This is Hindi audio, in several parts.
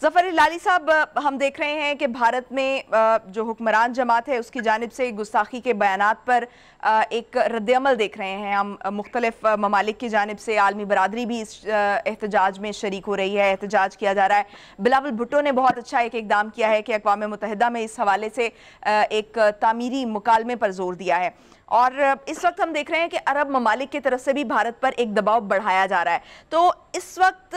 ज़फ़र लाली साहब, हम देख रहे हैं कि भारत में जो हुक्मरान जमात है उसकी जानिब से गुस्ताखी के बयानात पर एक रद्दअमल देख रहे हैं। हम मुख्तलिफ ममालिक की जानिब से आलमी बरादरी भी इस एहतजाज में शरीक हो रही है, एहतजाज किया जा रहा है। बिलावल भुट्टो ने बहुत अच्छा एक इक़दाम किया है कि अक़वाम मुत्तहिदा में इस हवाले से एक तामीरी मुकालमे पर जोर दिया है। और इस वक्त हम देख रहे हैं कि अरब ममालिक की तरफ से भी भारत पर एक दबाव बढ़ाया जा रहा है। तो इस वक्त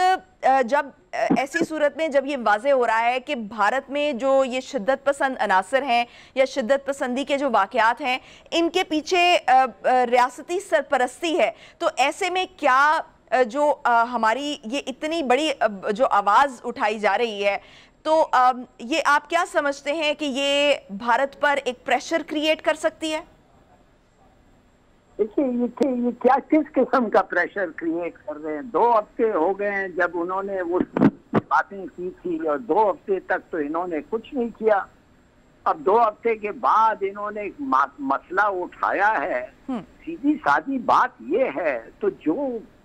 जब ऐसी सूरत में जब ये वाज़े हो रहा है कि भारत में जो ये शिद्दत पसंद अनासर हैं या शिद्दत पसंदी के जो वाक़यात हैं, इनके पीछे रियासती सरपरस्ती है, तो ऐसे में क्या जो हमारी ये इतनी बड़ी जो आवाज़ उठाई जा रही है, तो ये आप क्या समझते हैं कि ये भारत पर एक प्रेशर क्रिएट कर सकती है? देखिए, ये क्या किस किस्म का प्रेशर क्रिएट कर रहे हैं? 2 हफ्ते हो गए हैं जब उन्होंने वो बातें की थी, और 2 हफ्ते तक तो इन्होंने कुछ नहीं किया। अब 2 हफ्ते के बाद इन्होंने एक मसला उठाया है। सीधी सादी बात ये है, तो जो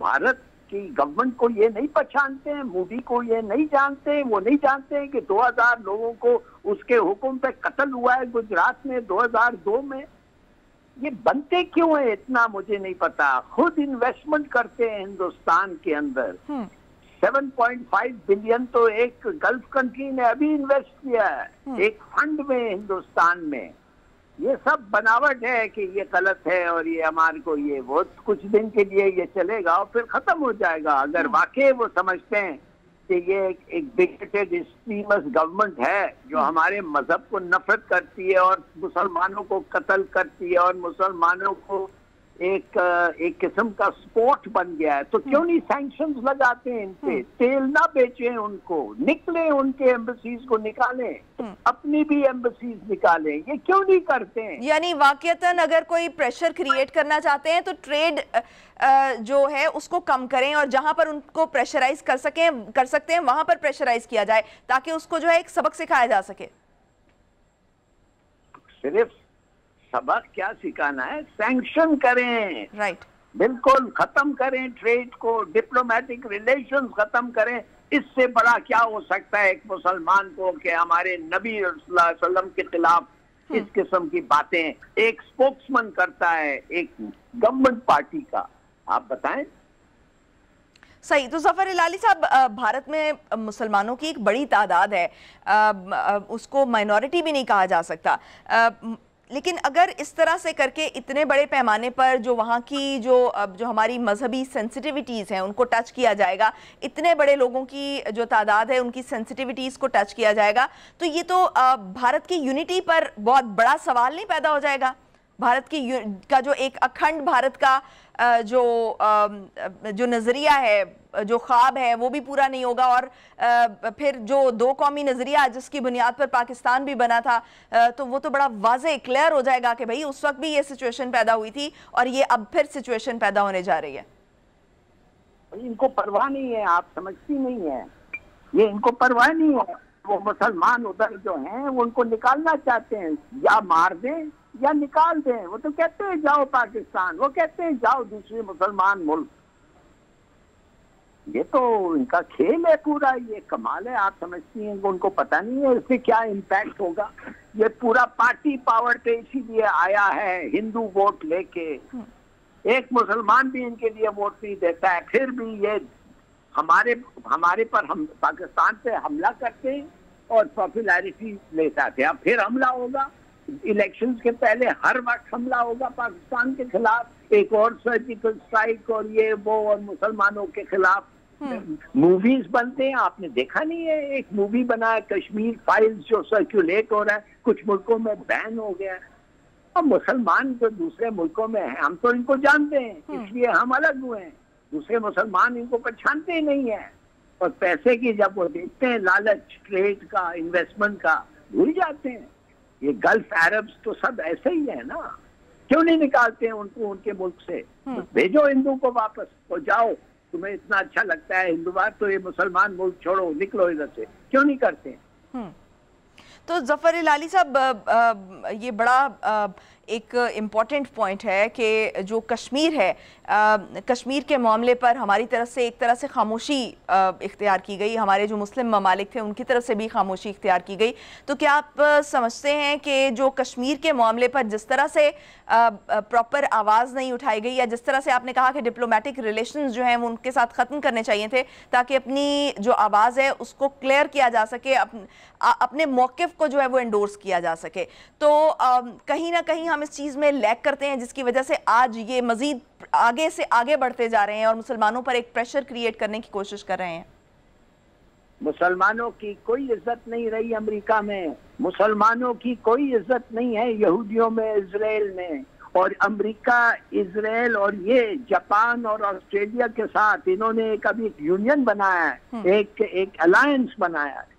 भारत की गवर्नमेंट को ये नहीं पहचानते हैं, मोदी को ये नहीं जानते, वो नहीं जानते हैं कि 2000 लोगों को उसके हुक्म पे कत्ल हुआ है गुजरात में 2002 में। ये बनते क्यों है इतना मुझे नहीं पता। खुद इन्वेस्टमेंट करते हैं हिंदुस्तान के अंदर। 7.5 बिलियन तो एक गल्फ कंट्री ने अभी इन्वेस्ट किया है एक फंड में हिंदुस्तान में। ये सब बनावट है कि ये गलत है और ये हमारे को ये वो कुछ दिन के लिए ये चलेगा और फिर खत्म हो जाएगा। अगर वाकई वो समझते हैं कि ये एक बिगेटेड एक्सट्रीमिस्ट गवर्नमेंट है जो हमारे मजहब को नफरत करती है और मुसलमानों को कत्ल करती है और मुसलमानों को एक किस्म का स्पोर्ट बन गया है, तो क्यों नहीं सैंक्शंस लगाते हैं इन पे? तेल ना बेचें उनको, निकले उनके एम्बसीज को निकालें, अपनी भी एम्बसीज निकालें। ये क्यों नहीं करते हैं? यानी वाकईतन अगर कोई प्रेशर क्रिएट करना चाहते हैं तो ट्रेड जो है उसको कम करें और जहां पर उनको प्रेशराइज कर सकते हैं वहां पर प्रेशराइज किया जाए ताकि उसको जो है एक सबक सिखाया जा सके। सिर्फ सबक क्या सिखाना है? सैंक्शन करें, राइट, बिल्कुल खत्म करें ट्रेड को, डिप्लोमेटिक रिलेशंस खत्म करें। इससे बड़ा क्या हो सकता है एक मुसलमान को कि हमारे नबी सल्लल्लाहु अलैहि वसल्लम के खिलाफ इस किस्म की बातें एक स्पोक्समैन करता है एक गवर्नमेंट पार्टी का। आप बताएं। सही। तो ज़फ़र लाली साहब, भारत में मुसलमानों की एक बड़ी तादाद है, उसको माइनॉरिटी भी नहीं कहा जा सकता, लेकिन अगर इस तरह से करके इतने बड़े पैमाने पर जो वहाँ की जो हमारी मजहबी सेंसिटिविटीज़ हैं उनको टच किया जाएगा, इतने बड़े लोगों की जो तादाद है उनकी सेंसिटिविटीज़ को टच किया जाएगा, तो ये तो भारत की यूनिटी पर बहुत बड़ा सवाल नहीं पैदा हो जाएगा? भारत की का जो एक अखंड भारत का जो नज़रिया है, जो ख्वाब है, वो भी पूरा नहीं होगा और फिर जो 2 कौमी नज़रिया जिसकी बुनियाद पर पाकिस्तान भी बना था, तो वो तो बड़ा वाज़े क्लियर हो जाएगा कि भाई उस वक्त भी ये सिचुएशन पैदा हुई थी और ये अब फिर सिचुएशन पैदा होने जा रही है। इनको परवाह नहीं है, आप समझती नहीं है, ये इनको परवाह नहीं है। वो मुसलमान उधर जो हैं वो उनको निकालना चाहते हैं, या मार दें या निकाल दें। वो तो कहते हैं जाओ पाकिस्तान, वो कहते हैं जाओ दूसरे मुसलमान मुल्क। ये तो इनका खेल है पूरा, ये कमाल है। आप समझती हैं उनको पता नहीं है इससे क्या इम्पैक्ट होगा। ये पूरा पार्टी पावर पे इसीलिए आया है, हिंदू वोट लेके। एक मुसलमान भी इनके लिए वोट नहीं देता है, फिर भी ये हमारे पर हम पाकिस्तान पे हमला करते हैं और पॉपुलैरिटी लेते आते हैं। अब फिर हमला होगा, इलेक्शंस के पहले हर वक्त हमला होगा पाकिस्तान के खिलाफ, एक और सर्जिकल स्ट्राइक और ये वो, और मुसलमानों के खिलाफ मूवीज बनते हैं। आपने देखा नहीं है, एक मूवी बना है कश्मीर फाइल्स जो सर्कुलेट हो रहा है, कुछ मुल्कों में बैन हो गया है। अब मुसलमान जो दूसरे मुल्कों में हैं, हम तो इनको जानते हैं, इसलिए हम अलग हुए हैं। दूसरे मुसलमान इनको पहचानते ही नहीं है और पैसे की जब वो देखते हैं लालच ट्रेड का, इन्वेस्टमेंट का, भूल जाते हैं। ये गल्फ अरब्स तो सब ऐसे ही है ना, क्यों नहीं निकालते हैं उनको उनके मुल्क से? भेजो हिंदू को वापस, तो जाओ, तुम्हें इतना अच्छा लगता है हिंदूवाद, तो ये मुसलमान मुल्क छोड़ो, निकलो इधर से, क्यों नहीं करते हैं? तो जफ़र हिलाली साहब, ये बड़ा एक इम्पॉर्टेंट पॉइंट है कि जो कश्मीर है, कश्मीर के मामले पर हमारी तरफ से एक तरह से खामोशी इख्तियार की गई, हमारे जो मुस्लिम ममालिक थे उनकी तरफ से भी खामोशी इख्तियार की गई। तो क्या आप समझते हैं कि जो कश्मीर के मामले पर जिस तरह से प्रॉपर आवाज़ नहीं उठाई गई, या जिस तरह से आपने कहा कि डिप्लोमेटिक रिलेशंस जो हैं वो उनके साथ ख़त्म करने चाहिए थे ताकि अपनी जो आवाज़ है उसको क्लियर किया जा सके, अपने मौक़िफ़ को जो है वो एंडोर्स किया जा सके, तो कहीं ना कहीं हम इस चीज़ में लैग करते हैं, जिसकी वजह से आज ये मज़ीद आगे से आगे बढ़ते जा रहे हैं और मुसलमानों पर एक प्रेशर क्रिएट करने की कोशिश कर रहे हैं। मुसलमानों की कोई इज्जत नहीं रही अमेरिका में, मुसलमानों की कोई इज्जत नहीं है यहूदियों में, इजराइल में। और अमेरिका, इजराइल और ये जापान और ऑस्ट्रेलिया के साथ इन्होंने एक अभी एक यूनियन बनाया है, एक अलायंस बनाया है।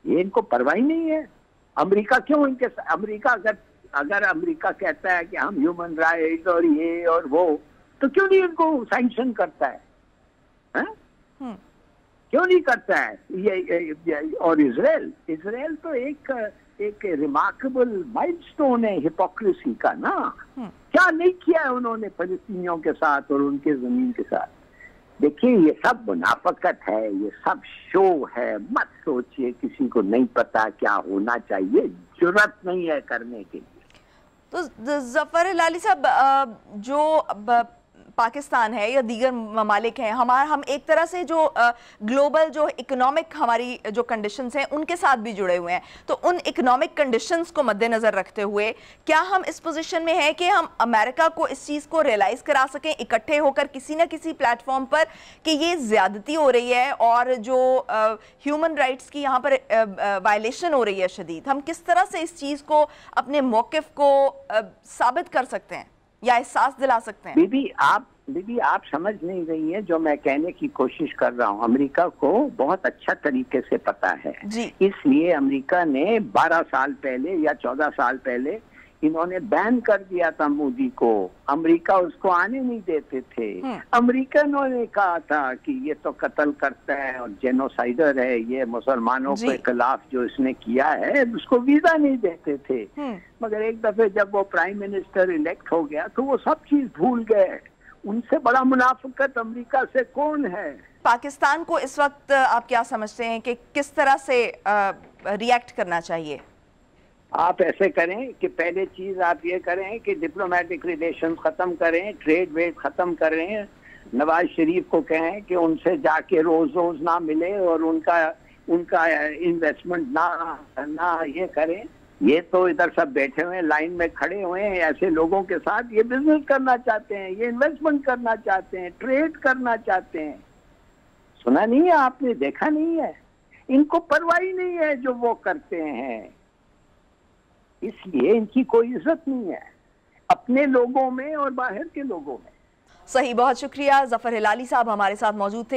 ये इनको परवाह नहीं है। अमेरिका क्यों इनके, अमेरिका अगर अमेरिका कहता है कि हम ह्यूमन राइट्स और ये और वो, तो क्यों नहीं इनको सैंक्शन करता है? क्यों नहीं करता है ये? और इजराइल तो एक रिमार्केबल माइलस्टोन है हिपोक्रेसी का ना। क्या नहीं किया है उन्होंने फलस्तीनियों के साथ और उनके जमीन के साथ? देखिए, ये सब मुनाफकत है, ये सब शो है। मत सोचिए किसी को नहीं पता क्या होना चाहिए, जुर्रत नहीं है करने के लिए। तो जफ़र हिलाली साहब, जो पाकिस्तान है या दीगर ममालिक हैं, हम एक तरह से जो ग्लोबल जो इकोनॉमिक हमारी जो कंडीशंस हैं उनके साथ भी जुड़े हुए हैं, तो उन इकोनॉमिक कंडीशंस को मद्देनज़र रखते हुए क्या हम इस पोजीशन में हैं कि हम अमेरिका को इस चीज़ को रियलाइज़ करा सकें इकट्ठे होकर किसी न किसी प्लेटफॉर्म पर कि ये ज़्यादती हो रही है और जो ह्यूमन राइट्स की यहाँ पर वायलेशन हो रही है शदीद? हम किस तरह से इस चीज़ को, अपने मौक़िफ़ को साबित कर सकते हैं या एहसास दिला सकते हैं? बीबी आप समझ नहीं रही है जो मैं कहने की कोशिश कर रहा हूँ। अमेरिका को बहुत अच्छा तरीके से पता है जी। इसलिए अमेरिका ने 12 साल पहले या 14 साल पहले इन्होंने बैन कर दिया था मोदी को। अमेरिका उसको आने नहीं देते थे। अमेरिकनों ने कहा था कि ये तो कत्ल करता है और जेनोसाइडर है, ये मुसलमानों के खिलाफ जो इसने किया है, उसको वीजा नहीं देते थे। मगर एक दफे जब वो प्राइम मिनिस्टर इलेक्ट हो गया तो वो सब चीज भूल गए। उनसे बड़ा मुनाफिकत अमेरिका से कौन है? पाकिस्तान को इस वक्त आप क्या समझते हैं कि किस तरह से रिएक्ट करना चाहिए? आप ऐसे करें कि पहले चीज आप ये करें कि डिप्लोमेटिक रिलेशन खत्म करें, ट्रेड वेड खत्म करें। नवाज शरीफ को कहें कि उनसे जाके रोज रोज ना मिले और उनका इन्वेस्टमेंट ना ये करें। ये तो इधर सब बैठे हुए हैं, लाइन में खड़े हुए हैं, ऐसे लोगों के साथ ये बिजनेस करना चाहते हैं, ये इन्वेस्टमेंट करना चाहते हैं, ट्रेड करना चाहते हैं। सुना नहीं है आपने? देखा नहीं है? इनको परवाह नहीं है जो वो करते हैं, इसलिए इनकी कोई इज्जत नहीं है अपने लोगों में और बाहर के लोगों में। सही, बहुत शुक्रिया। जफ़र हिलाली साहब हमारे साथ मौजूद थे।